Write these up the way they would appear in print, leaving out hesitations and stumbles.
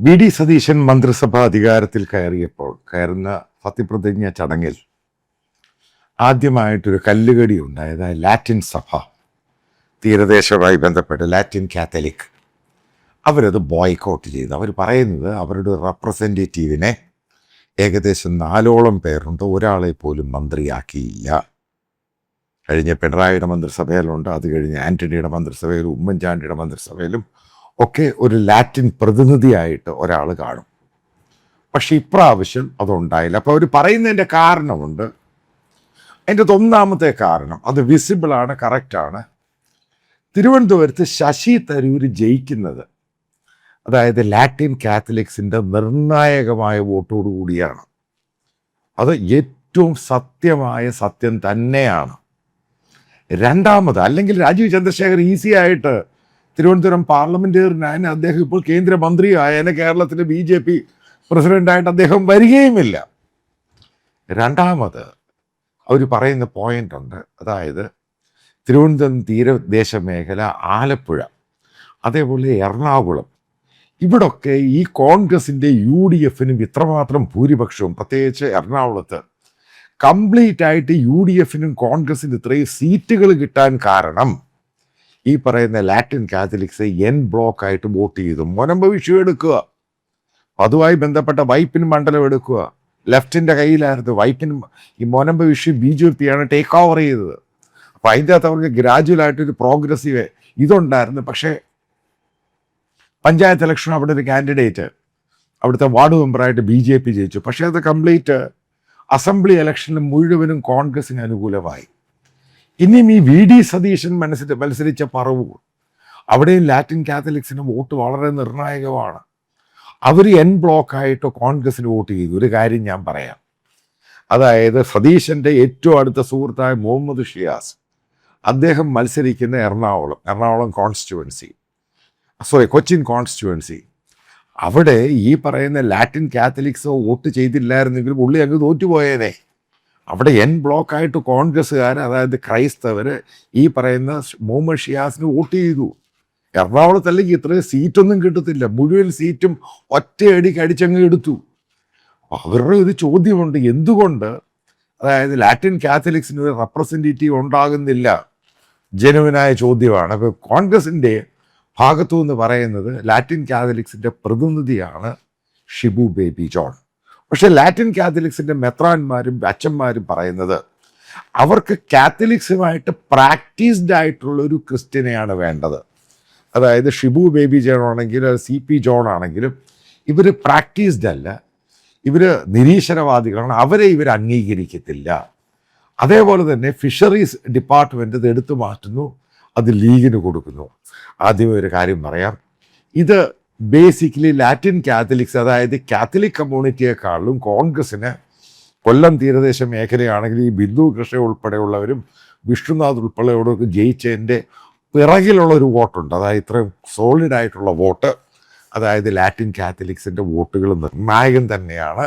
V D Satheesan മന്ത്രിസഭ അധികാരത്തിൽ കയറുന്ന സത്യപ്രതിജ്ഞ ചടങ്ങിൽ ആദ്യമായിട്ടൊരു കല്ലുകടി ഉണ്ടായത് ലാറ്റിൻ സഭ, തീരദേശവുമായി ബന്ധപ്പെട്ട് ലാറ്റിൻ കാത്തലിക് അവരത് ബോയ്ക്കോട്ട് ചെയ്തു. അവർ പറയുന്നത് അവരുടെ റെപ്രസെൻറ്റേറ്റീവിനെ ഏകദേശം 4ഓളം പേരുണ്ട്, ഒരാളെ പോലും മന്ത്രിയാക്കിയില്ല. കഴിഞ്ഞ പിണറായിയുടെ മന്ത്രിസഭയിലുണ്ട്, അത് കഴിഞ്ഞ് ആൻ്റണിയുടെ മന്ത്രിസഭയിലും ഉമ്മൻചാണ്ടിയുടെ മന്ത്രിസഭയിലും ഒക്കെ ഒരു ലാറ്റിൻ പ്രതിനിധിയായിട്ട് ഒരാൾ കാണും. പക്ഷെ ഇപ്രാവശ്യം അതുണ്ടായില്ല. അപ്പോൾ അവർ പറയുന്നതിൻ്റെ കാരണമുണ്ട്. അതിൻ്റെ ഒന്നാമത്തെ കാരണം അത് വിസിബിളാണ്, കറക്റ്റാണ്. തിരുവനന്തപുരത്ത് ശശി തരൂർ ജയിക്കുന്നത്, അതായത് ലാറ്റിൻ കാത്തലിക്സിൻ്റെ നിർണായകമായ വോട്ടോടുകൂടിയാണ്. അത് ഏറ്റവും സത്യമായ സത്യം തന്നെയാണ്. രണ്ടാമത്, അല്ലെങ്കിൽ രാജീവ് ചന്ദ്രശേഖർ ഈസി ആയിട്ട് തിരുവനന്തപുരം പാർലമെൻറ്റേറിയനായ അദ്ദേഹം ഇപ്പോൾ കേന്ദ്രമന്ത്രിയായ കേരളത്തിലെ BJP പ്രസിഡൻ്റായിട്ട് അദ്ദേഹം വരികയുമില്ല. രണ്ടാമത് അവർ പറയുന്ന പോയിന്റ് ഉണ്ട്, അതായത് തിരുവനന്തപുരം തീരദേശ മേഖല, ആലപ്പുഴ, അതേപോലെ എറണാകുളം, ഇവിടൊക്കെ ഈ കോൺഗ്രസിൻ്റെ UDFനും ഇത്രമാത്രം ഭൂരിപക്ഷവും, പ്രത്യേകിച്ച് എറണാകുളത്ത് കംപ്ലീറ്റ് ആയിട്ട് UDFനും കോൺഗ്രസിന് ഇത്രയും സീറ്റുകൾ കിട്ടാൻ കാരണം ഈ പറയുന്ന ലാറ്റിൻ കാത്തലിക്സ് N ബ്ലോക്കായിട്ട് വോട്ട് ചെയ്തു. മൊനമ്പ വിഷു എടുക്കുക, അതുമായി ബന്ധപ്പെട്ട വൈപ്പിൻ മണ്ഡലം എടുക്കുക. ലെഫ്റ്റിൻ്റെ കയ്യിലായിരുന്നു വൈപ്പിൻ. ഈ മൊനമ്പ വിഷു BJPയാണ് ടേക്ക് ഓവർ ചെയ്തത്. അപ്പം അതിൻ്റെ അകത്ത് അവർക്ക് ഗ്രാജുവലായിട്ടൊരു പ്രോഗ്രസീവ് ഇതുണ്ടായിരുന്നു. പക്ഷേ പഞ്ചായത്ത് ഇലക്ഷൻ അവിടെ ഒരു കാൻഡിഡേറ്റ് അവിടുത്തെ വാർഡ് മെമ്പറായിട്ട് BJP ജയിച്ചു. പക്ഷേ അത് കംപ്ലീറ്റ് അസംബ്ലി ഇലക്ഷനിൽ മുഴുവനും കോൺഗ്രസിന് അനുകൂലമായി. ഇനിയും ഈ VD സതീശൻ മത്സരിച്ച പറവൂർ, അവിടെയും ലാറ്റിൻ കാത്തലിക്സിന് വോട്ട് വളരെ നിർണായകമാണ്. അവർ N ബ്ലോക്കായിട്ട് കോൺഗ്രസിന് വോട്ട് ചെയ്തു. ഒരു കാര്യം ഞാൻ പറയാം, അതായത് സതീശൻ്റെ ഏറ്റവും അടുത്ത സുഹൃത്തായ മുഹമ്മദ് ഷിയാസ്, അദ്ദേഹം മത്സരിക്കുന്ന എറണാകുളം കൊച്ചിൻ കോൺസ്റ്റിറ്റ്യുവൻസി. അവിടെ ഈ പറയുന്ന ലാറ്റിൻ കാത്തലിക്സോ വോട്ട് ചെയ്തില്ലായിരുന്നെങ്കിൽ പുള്ളി അങ്ങ് തോറ്റുപോയേനെ. അവിടെ N ബ്ലോക്കായിട്ട് കോൺഗ്രസ്സുകാർ, അതായത് ക്രൈസ്തവർ, ഈ പറയുന്ന മുഹമ്മദ് ഷിയാസിന് വോട്ട് ചെയ്തു. എറണാകുളത്തല്ലെങ്കിൽ ഇത്രയും സീറ്റൊന്നും കിട്ടത്തില്ല, മുഴുവൻ സീറ്റും ഒറ്റയടിക്ക് അടിച്ചങ്ങ് എടുത്തു. അവരുടെ ഒരു ചോദ്യമുണ്ട്, എന്തുകൊണ്ട് അതായത് ലാറ്റിൻ കാത്തലിക്സിന് ഒരു റെപ്രസെൻറ്റേറ്റീവ് ഉണ്ടാകുന്നില്ല? ജനുവിനായ ചോദ്യമാണ്. അപ്പോൾ കോൺഗ്രസിൻ്റെ ഭാഗത്തു നിന്ന് പറയുന്നത് ലാറ്റിൻ കാത്തലിക്സിൻ്റെ പ്രതിനിധിയാണ് ഷിബു ബേബി ജോൺ. പക്ഷെ ലാറ്റിൻ കാത്തലിക്സിൻ്റെ മെത്രാന്മാരും അച്ഛന്മാരും പറയുന്നത് അവർക്ക് കാത്തലിക്സുമായിട്ട് പ്രാക്ടീസ്ഡ് ആയിട്ടുള്ള ഒരു ക്രിസ്ത്യനെയാണ് വേണ്ടത്. അതായത് ഷിബു ബേബി ജോൺ ആണെങ്കിലും CP ജോൺ ആണെങ്കിലും ഇവർ പ്രാക്ടീസ്ഡ് അല്ല, ഇവർ നിരീശ്വരവാദികളാണ്, അവരെ ഇവർ അംഗീകരിക്കത്തില്ല. അതേപോലെ തന്നെ ഫിഷറീസ് ഡിപ്പാർട്ട്മെൻറ്റ് ഇത് എടുത്തു മാറ്റുന്നു, അത് ലീഗിന് കൊടുക്കുന്നു. ആദ്യമേ ഒരു കാര്യം പറയാം, ഇത് ബേസിക്കലി ലാറ്റിൻ കാത്തലിക്സ്, അതായത് കാത്തലിക് കമ്മ്യൂണിറ്റിയെക്കാളും കോൺഗ്രസ്സിന് കൊല്ലം തീരദേശ മേഖലയാണെങ്കിൽ ഈ ബിന്ദു കൃഷ്ണ ഉൾപ്പെടെയുള്ളവരും വിഷ്ണുനാഥ് ഉൾപ്പെടെയുള്ളവർക്ക് ജയിച്ചതിൻ്റെ പിറകിലുള്ളൊരു വോട്ടുണ്ട്. അതായത് ഇത്രയും സോളിഡ് ആയിട്ടുള്ള വോട്ട്, അതായത് ലാറ്റിൻ കാത്തലിക്സിൻ്റെ വോട്ടുകൾ നിർണായകം തന്നെയാണ്.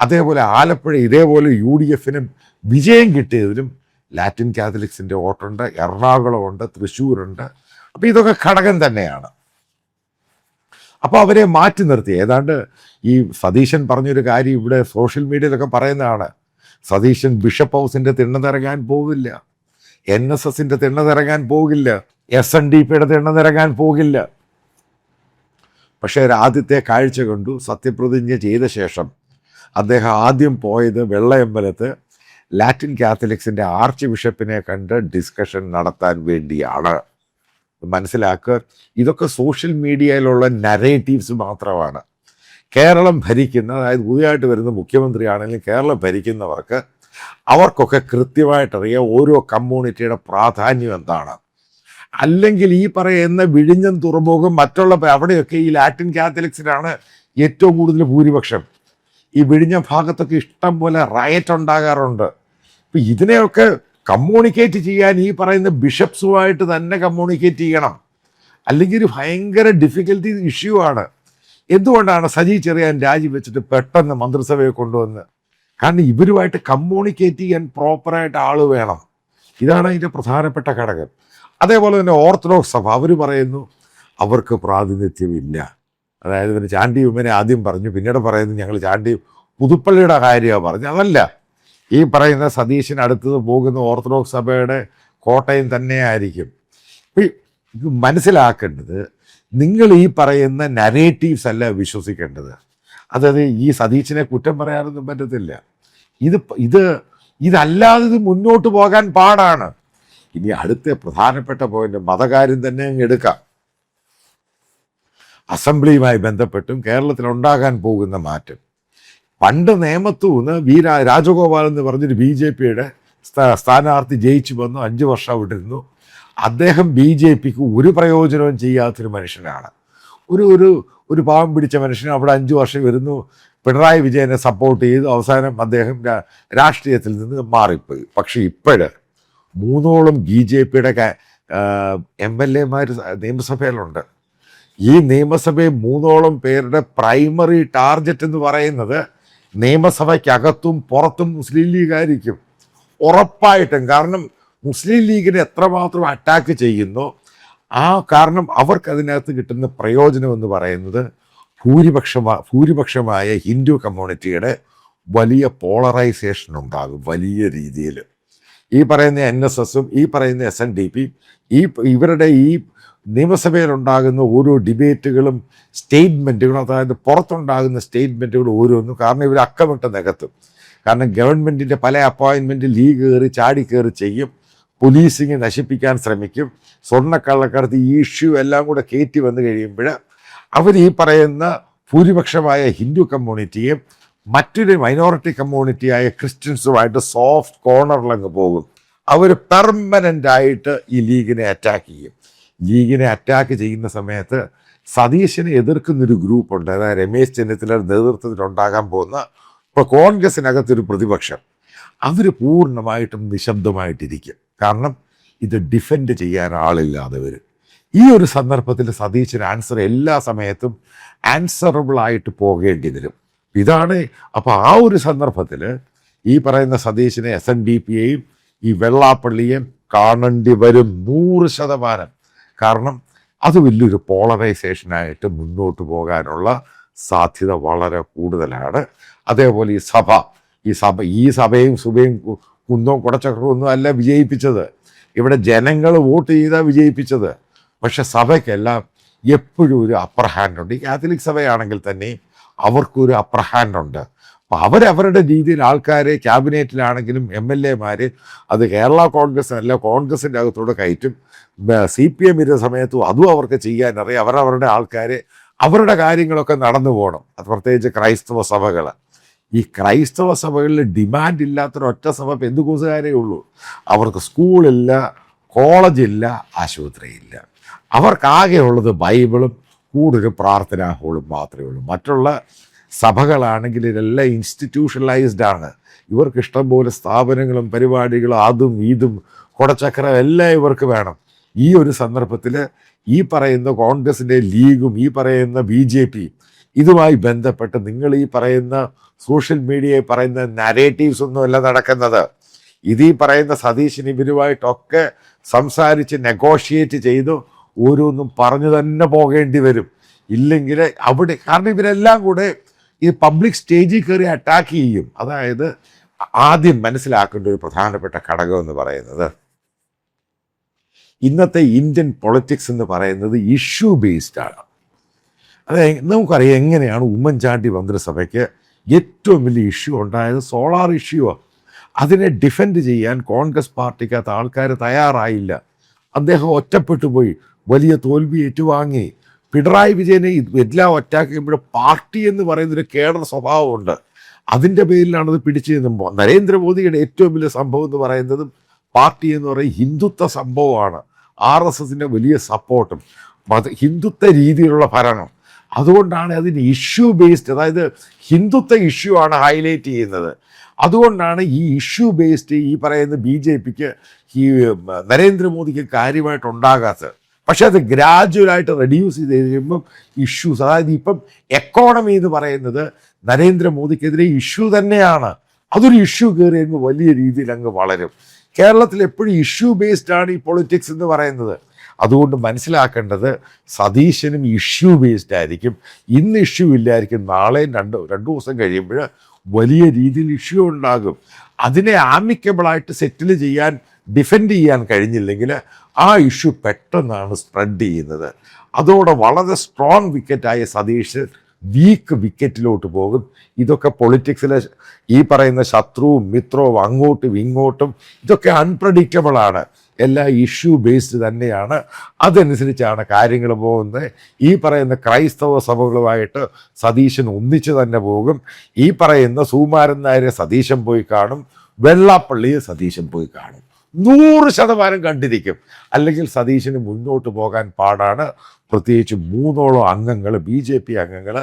അതേപോലെ ആലപ്പുഴ ഇതേപോലെ UDFനും വിജയം കിട്ടിയതിലും ലാറ്റിൻ കാത്തലിക്സിൻ്റെ വോട്ടുണ്ട്. എറണാകുളമുണ്ട്, തൃശ്ശൂരുണ്ട്. അപ്പോൾ ഇതൊക്കെ ഘടകം തന്നെയാണ്. അപ്പോൾ അവരെ മാറ്റി നിർത്തി. ഏതാണ്ട് ഈ സതീശൻ പറഞ്ഞൊരു കാര്യം ഇവിടെ സോഷ്യൽ മീഡിയയിലൊക്കെ പറയുന്നതാണ്, സതീശൻ ബിഷപ്പ് ഹൗസിൻ്റെ തിണ്ണനിറങ്ങാൻ പോകില്ല, NSSൻ്റെ തിണ്ണനിറങ്ങാൻ പോകില്ല, SNDPയുടെ തിണ്ണനിറങ്ങാൻ പോകില്ല. പക്ഷേ ആദ്യത്തെ കാഴ്ച കണ്ടു. സത്യപ്രതിജ്ഞ ചെയ്ത ശേഷം അദ്ദേഹം ആദ്യം പോയത് വെള്ളയമ്പലത്ത് ലാറ്റിൻ കാത്തലിക്സിൻ്റെ ആർച്ച് ബിഷപ്പിനെ കണ്ട് ഡിസ്കഷൻ നടത്താൻ വേണ്ടിയാണ്. മനസ്സിലാക്കുക, ഇതൊക്കെ സോഷ്യൽ മീഡിയയിലുള്ള നരേറ്റീവ്സ് മാത്രമാണ്. കേരളം ഭരിക്കുന്ന, അതായത് പുതിയതായിട്ട് വരുന്ന മുഖ്യമന്ത്രിയാണെങ്കിലും കേരളം ഭരിക്കുന്നവർക്ക് അവർക്കൊക്കെ കൃത്യമായിട്ടറിയാം ഓരോ കമ്മ്യൂണിറ്റിയുടെ പ്രാധാന്യം എന്താണ്. അല്ലെങ്കിൽ ഈ പറയുന്ന വിഴിഞ്ഞം തുറമുഖം മറ്റുള്ള അവിടെയൊക്കെ ഈ ലാറ്റിൻ കാത്തലിക്സിനാണ് ഏറ്റവും കൂടുതൽ ഭൂരിപക്ഷം. ഈ വിഴിഞ്ഞം ഭാഗത്തൊക്കെ ഇഷ്ടം പോലെ റയറ്റ് ഉണ്ടാകാറുണ്ട്. ഇപ്പം ഇതിനെയൊക്കെ കമ്മ്യൂണിക്കേറ്റ് ചെയ്യാൻ ഈ പറയുന്ന ബിഷപ്സുമായിട്ട് തന്നെ കമ്മ്യൂണിക്കേറ്റ് ചെയ്യണം, അല്ലെങ്കിൽ ഒരു ഭയങ്കര ഡിഫിക്കൽട്ടി ഇഷ്യൂ ആണ്. എന്തുകൊണ്ടാണ് സജി ചെറിയാൻ രാജിവെച്ചിട്ട് പെട്ടെന്ന് മന്ത്രിസഭയെ കൊണ്ടുവന്ന്? കാരണം ഇവരുമായിട്ട് കമ്മ്യൂണിക്കേറ്റ് ചെയ്യാൻ പ്രോപ്പറായിട്ട് ആൾ വേണം. ഇതാണ് അതിൻ്റെ പ്രധാനപ്പെട്ട ഘടകം. അതേപോലെ തന്നെ ഓർത്തഡോക്സ് സഭ അവർ പറയുന്നു അവർക്ക് പ്രാതിനിധ്യമില്ല. അതായത് പിന്നെ ചാണ്ടി ഉമ്മനെ ആദ്യം പറഞ്ഞു, പിന്നീട് പറയുന്നത് ഞങ്ങൾ ചാണ്ടി പുതുപ്പള്ളിയുടെ കാര്യമാണ് പറഞ്ഞു. അതല്ല, ഈ പറയുന്ന സതീശൻ അടുത്തത് പോകുന്ന ഓർത്തഡോക്സ് സഭയുടെ കോട്ടയം തന്നെയായിരിക്കും. ഇത് മനസ്സിലാക്കേണ്ടത്, നിങ്ങൾ ഈ പറയുന്ന നരേറ്റീവ്സ് അല്ല വിശ്വസിക്കേണ്ടത്. അതായത് ഈ സതീശനെ കുറ്റം പറയാനൊന്നും പറ്റത്തില്ല. ഇതല്ലാതെ ഇത് മുന്നോട്ട് പോകാൻ പാടാണ്. ഇനി അടുത്ത പ്രധാനപ്പെട്ട പോയിന്റ് മതകാര്യം തന്നെ അങ്ങ് എടുക്കാം. അസംബ്ലിയുമായി ബന്ധപ്പെട്ടും കേരളത്തിൽ ഉണ്ടാകാൻ പോകുന്ന മാറ്റം. പണ്ട് നേമത്തൂന്ന് രാജഗോപാൽ എന്ന് പറഞ്ഞൊരു BJPയുടെ സ്ഥാനാർത്ഥി ജയിച്ചു വന്നു, 5 വർഷം അവിടെ ഇരുന്നു. അദ്ദേഹം BJPക്ക് ഒരു പ്രയോജനവും ചെയ്യാത്തൊരു മനുഷ്യനാണ്. ഒരു പാവം പിടിച്ച മനുഷ്യന് അവിടെ 5 വർഷം വരുന്നു, പിണറായി വിജയനെ സപ്പോർട്ട് ചെയ്തു, അവസാനം അദ്ദേഹം രാഷ്ട്രീയത്തിൽ നിന്ന് മാറിപ്പോയി. പക്ഷെ ഇപ്പോഴ് 3ഓളം BJPയുടെ MLA നിയമസഭയിലുണ്ട്. ഈ നിയമസഭയിൽ 3ഓളം പേരുടെ പ്രൈമറി ടാർഗറ്റ് എന്ന് പറയുന്നത് നിയമസഭയ്ക്കകത്തും പുറത്തും മുസ്ലിം ലീഗായിരിക്കും ഉറപ്പായിട്ടും. കാരണം മുസ്ലിം ലീഗിനെ എത്രമാത്രം അറ്റാക്ക് ചെയ്യുന്നു, കാരണം അവർക്ക് അതിനകത്ത് കിട്ടുന്ന പ്രയോജനം എന്ന് പറയുന്നത് ഭൂരിപക്ഷമായ ഹിന്ദു കമ്മ്യൂണിറ്റിയുടെ വലിയ പോളറൈസേഷൻ ഉണ്ടാകും വലിയ രീതിയിൽ. ഈ പറയുന്ന NSSും ഈ പറയുന്ന SNDP ഇവരുടെ ഈ നിയമസഭയിലുണ്ടാകുന്ന ഓരോ ഡിബേറ്റുകളും സ്റ്റേറ്റ്മെൻറ്റുകളും, അതായത് പുറത്തുണ്ടാകുന്ന സ്റ്റേറ്റ്മെൻറ്റുകളും ഓരോന്നും, കാരണം ഇവർ അക്കമിട്ട് നികത്തും. കാരണം ഗവൺമെൻറ്റിൻ്റെ പല അപ്പോയിൻമെൻറ്റ് ലീഗ് കയറി ചാടി കയറി ചെയ്യും, പോലീസിങ് നശിപ്പിക്കാൻ ശ്രമിക്കും, സ്വർണ്ണക്കള്ളക്കടത്ത് ഈ ഇഷ്യൂ എല്ലാം കൂടെ കയറ്റി വന്നു കഴിയുമ്പോൾ അവർ ഈ പറയുന്ന ഭൂരിപക്ഷമായ ഹിന്ദു കമ്മ്യൂണിറ്റിയും മറ്റൊരു മൈനോറിറ്റി കമ്മ്യൂണിറ്റിയായ ക്രിസ്ത്യൻസുമായിട്ട് സോഫ്റ്റ് കോർണറിലങ്ങ് പോകും. അവർ പെർമനൻ്റായിട്ട് ഈ ലീഗിനെ അറ്റാക്ക് ചെയ്യും. ലീഗിനെ അറ്റാക്ക് ചെയ്യുന്ന സമയത്ത് സതീശനെ എതിർക്കുന്നൊരു ഗ്രൂപ്പുണ്ട്, അതായത് രമേശ് ചെന്നിത്തലയുടെ നേതൃത്വത്തിലുണ്ടാകാൻ പോകുന്ന ഇപ്പോൾ കോൺഗ്രസിനകത്തൊരു പ്രതിപക്ഷം. അവർ പൂർണ്ണമായിട്ടും നിശബ്ദമായിട്ടിരിക്കും. കാരണം ഇത് ഡിഫെൻഡ് ചെയ്യാൻ ആളില്ലാതെ വരും. ഈ ഒരു സന്ദർഭത്തിൽ സതീശന് എല്ലാ സമയത്തും ആൻസറബിളായിട്ട് പോകേണ്ടി വരും. ഇതാണ്. അപ്പോൾ ആ ഒരു സന്ദർഭത്തിൽ ഈ പറയുന്ന സതീശനെ SNDPയെയും ഈ വെള്ളാപ്പള്ളിയെയും കാണേണ്ടി വരും 100%. കാരണം അത് വലിയൊരു പോളറൈസേഷനായിട്ട് മുന്നോട്ട് പോകാനുള്ള സാധ്യത വളരെ കൂടുതലാണ്. അതേപോലെ ഈ സഭയും സുബയും കുന്നോ കുടച്ചക്രമൊന്നും അല്ല വിജയിപ്പിച്ചത്. ഇവിടെ ജനങ്ങൾ വോട്ട് ചെയ്താൽ വിജയിപ്പിച്ചത്. പക്ഷെ സഭയ്ക്കെല്ലാം എപ്പോഴും ഒരു അപ്പർ ഹാൻഡ് ഉണ്ട്. ഈ കാത്തലിക് സഭയാണെങ്കിൽ തന്നെ അവർക്കൊരു അപ്പർ ഹാൻഡ് ഉണ്ട്. അപ്പോൾ അവരവരുടെ രീതിയിൽ ആൾക്കാരെ ക്യാബിനറ്റിലാണെങ്കിലും MLA അത് കേരള കോൺഗ്രസ് അല്ല കോൺഗ്രസിൻ്റെ അകത്തൂടെ കയറ്റും. CPM ഇരുന്ന സമയത്തും അതും അവർക്ക് ചെയ്യാനറിയാം. അവരവരുടെ ആൾക്കാരെ അവരുടെ കാര്യങ്ങളൊക്കെ നടന്നു പോകണം. അത് പ്രത്യേകിച്ച് ക്രൈസ്തവ സഭകൾ. ഈ ക്രൈസ്തവ സഭകളിൽ ഡിമാൻഡ് ഇല്ലാത്തൊരൊറ്റ സഭ പെന്തുക്കോസുകാരേ ഉള്ളൂ. അവർക്ക് സ്കൂളില്ല, കോളേജില്ല, ആശുപത്രിയില്ല. അവർക്കാകെ ഉള്ളത് ബൈബിളും കൂടുതൽ പ്രാർത്ഥനാ ഹോളും മാത്രമേ ഉള്ളൂ. മറ്റുള്ള സഭകളാണെങ്കിൽ ഇതെല്ലാം ഇൻസ്റ്റിറ്റ്യൂഷണലൈസ്ഡ് ആണ്. ഇവർക്ക് ഇഷ്ടംപോലെ സ്ഥാപനങ്ങളും പരിപാടികളും അതും ഇതും കുടച്ചക്രം എല്ലാം ഇവർക്ക് വേണം. ഈ ഒരു സന്ദർഭത്തിൽ ഈ പറയുന്ന കോൺഗ്രസിൻ്റെ ലീഗും ഈ പറയുന്ന BJP ഇതുമായി ബന്ധപ്പെട്ട് നിങ്ങൾ ഈ പറയുന്ന സോഷ്യൽ മീഡിയയിൽ പറയുന്ന നരേറ്റീവ്സ് ഒന്നുമല്ല നടക്കുന്നത്. ഈ പറയുന്ന സതീശൻ ഇവരുമായിട്ടൊക്കെ സംസാരിച്ച് നെഗോഷിയേറ്റ് ചെയ്ത് ഓരോന്നും പറഞ്ഞു തന്നെ പോകേണ്ടി വരും. ഇല്ലെങ്കിൽ അവിടെ, കാരണം ഇവരെല്ലാം കൂടെ ഈ പബ്ലിക് സ്റ്റേജിൽ കയറി അറ്റാക്ക് ചെയ്യും. അതായത് ആദ്യം മനസ്സിലാക്കേണ്ട ഒരു പ്രധാനപ്പെട്ട ഘടകം എന്ന് പറയുന്നത്, ഇന്നത്തെ ഇന്ത്യൻ പൊളിറ്റിക്സ് എന്ന് പറയുന്നത് ഇഷ്യൂ ബേസ്ഡ് ആണ്. അതായത് നമുക്കറിയാം എങ്ങനെയാണ് ഉമ്മൻചാണ്ടി മന്ത്രിസഭയ്ക്ക് ഏറ്റവും വലിയ ഇഷ്യൂ ഉണ്ടായത്. സോളാർ ഇഷ്യൂവാണ്. അതിനെ ഡിഫെൻഡ് ചെയ്യാൻ കോൺഗ്രസ് പാർട്ടിക്കകത്ത് ആൾക്കാർ തയ്യാറായില്ല. അദ്ദേഹം ഒറ്റപ്പെട്ടു പോയി, വലിയ തോൽവി ഏറ്റുവാങ്ങി. പിണറായി വിജയനെ എല്ലാം അറ്റാക്ക് ചെയ്യുമ്പോൾ പാർട്ടി എന്ന് പറയുന്നൊരു കേഡർ സ്വഭാവമുണ്ട്. അതിൻ്റെ പേരിലാണത് പിടിച്ചു നിന്നുമ്പോൾ. നരേന്ദ്രമോദിയുടെ ഏറ്റവും വലിയ സംഭവം എന്ന് പറയുന്നതും പാർട്ടി എന്ന് പറയുന്നത് ഹിന്ദുത്വ സംഭവമാണ്. RSSൻ്റെ വലിയ സപ്പോർട്ടും ഹിന്ദുത്വ രീതിയിലുള്ള ഭരണം. അതുകൊണ്ടാണ് അതിന് ഇഷ്യൂ ബേസ്ഡ്, അതായത് ഹിന്ദുത്വ ഇഷ്യൂ ആണ് ഹൈലൈറ്റ് ചെയ്യുന്നത്. അതുകൊണ്ടാണ് ഈ ഇഷ്യൂ ബേസ്ഡ് ഈ പറയുന്ന BJPക്ക് ഈ നരേന്ദ്രമോദിക്ക് കാര്യമായിട്ടുണ്ടാകാത്തത്. പക്ഷെ അത് ഗ്രാജുവലായിട്ട് റെഡ്യൂസ് ചെയ്ത് കഴിയുമ്പം ഇഷ്യൂസ്, അതായത് ഇപ്പം എക്കോണമി എന്ന് പറയുന്നത് നരേന്ദ്രമോദിക്കെതിരെ ഇഷ്യൂ തന്നെയാണ്. അതൊരു ഇഷ്യൂ കയറി അങ്ങ് വലിയ രീതിയിൽ അങ്ങ് വളരും. കേരളത്തിൽ എപ്പോഴും ഇഷ്യൂ ബേസ്ഡ് ആണ് ഈ പൊളിറ്റിക്സ് എന്ന് പറയുന്നത്. അതുകൊണ്ട് മനസ്സിലാക്കേണ്ടത് സതീശനും ഇഷ്യൂ ബേസ്ഡ് ആയിരിക്കും. ഇന്ന് ഇഷ്യൂ ഇല്ലായിരിക്കും, നാളെയും രണ്ട് ദിവസം കഴിയുമ്പോൾ വലിയ രീതിയിൽ ഇഷ്യൂ ഉണ്ടാകും. അതിനെ ആമിക്കബിളായിട്ട് സെറ്റിൽ ചെയ്യാൻ, ഡിഫെൻഡ് ചെയ്യാൻ കഴിഞ്ഞില്ലെങ്കിൽ ആ ഇഷ്യൂ പെട്ടെന്നാണ് സ്പ്രെഡ് ചെയ്യുന്നത്. അതോടെ വളരെ സ്ട്രോങ് വിക്കറ്റായ സതീഷ് വീക്ക് വിക്കറ്റിലോട്ട് പോകും. ഇതൊക്കെ പൊളിറ്റിക്സിലെ ഈ പറയുന്ന ശത്രുവും മിത്രവും അങ്ങോട്ടും ഇങ്ങോട്ടും ഇതൊക്കെ അൺപ്രഡിക്റ്റബിളാണ്. എല്ലാ ഇഷ്യൂ ബേസ്ഡ് തന്നെയാണ്. അതനുസരിച്ചാണ് കാര്യങ്ങൾ പോകുന്നത്. ഈ പറയുന്ന ക്രൈസ്തവ സഭകളുമായിട്ട് സതീശൻ ഒന്നിച്ച് തന്നെ പോകും. ഈ പറയുന്ന സുകുമാരൻ നായരെ സതീശൻ പോയി കാണും, വെള്ളാപ്പള്ളിയെ സതീശൻ പോയി കാണും. 100% കണ്ടിരിക്കും. അല്ലെങ്കിൽ സതീശന് മുന്നോട്ട് പോകാൻ പാടാണ്. പ്രത്യേകിച്ച് 3 അംഗങ്ങൾ, BJP അംഗങ്ങൾ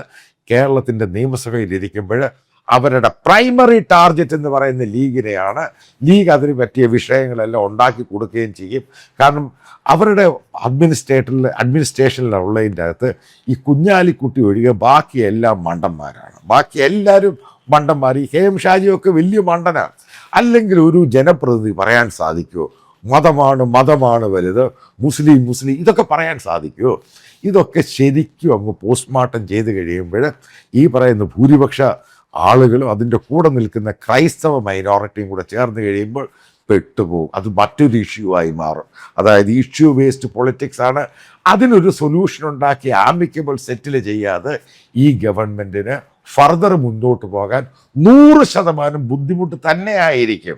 കേരളത്തിൻ്റെ നിയമസഭയിൽ ഇരിക്കുമ്പോൾ അവരുടെ പ്രൈമറി ടാർഗറ്റ് എന്ന് പറയുന്ന ലീഗിനെയാണ്. ലീഗ് അതിന് പറ്റിയ വിഷയങ്ങളെല്ലാം ഉണ്ടാക്കി കൊടുക്കുകയും ചെയ്യും. കാരണം അവരുടെ അഡ്മിനിസ്ട്രേഷനിലുള്ളതിൻ്റെ അകത്ത് ഈ കുഞ്ഞാലിക്കുട്ടി ഒഴികെ ബാക്കി എല്ലാം മണ്ടന്മാരാണ്. ബാക്കി എല്ലാവരും മണ്ടന്മാർ. ഈ KM ഷാജിയൊക്കെ വലിയ മണ്ടനാണ്. അല്ലെങ്കിൽ ഒരു ജനപ്രതിനിധി പറയാൻ സാധിക്കുമോ മതമാണ് വലുത്, മുസ്ലിം ഇതൊക്കെ പറയാൻ സാധിക്കുമോ? ഇതൊക്കെ ശരിക്കും അങ്ങ് പോസ്റ്റ്മോർട്ടം ചെയ്ത് കഴിയുമ്പോൾ ഈ പറയുന്ന ഭൂരിപക്ഷ ആളുകളും അതിൻ്റെ കൂടെ നിൽക്കുന്ന ക്രൈസ്തവ മൈനോറിറ്റിയും കൂടെ ചേർന്ന് കഴിയുമ്പോൾ പെട്ടുപോകും. അത് മറ്റൊരു ഇഷ്യൂ ആയി മാറും. അതായത് ഇഷ്യൂ ബേസ്ഡ് പൊളിറ്റിക്സ് ആണ്. അതിനൊരു സൊല്യൂഷൻ ഉണ്ടാക്കി ആമിക്കബിൾ സെറ്റിൽ ചെയ്യാതെ ഈ ഗവൺമെൻറ്റിന് ഫർദർ മുന്നോട്ട് പോകാൻ 100% ബുദ്ധിമുട്ട് തന്നെയായിരിക്കും.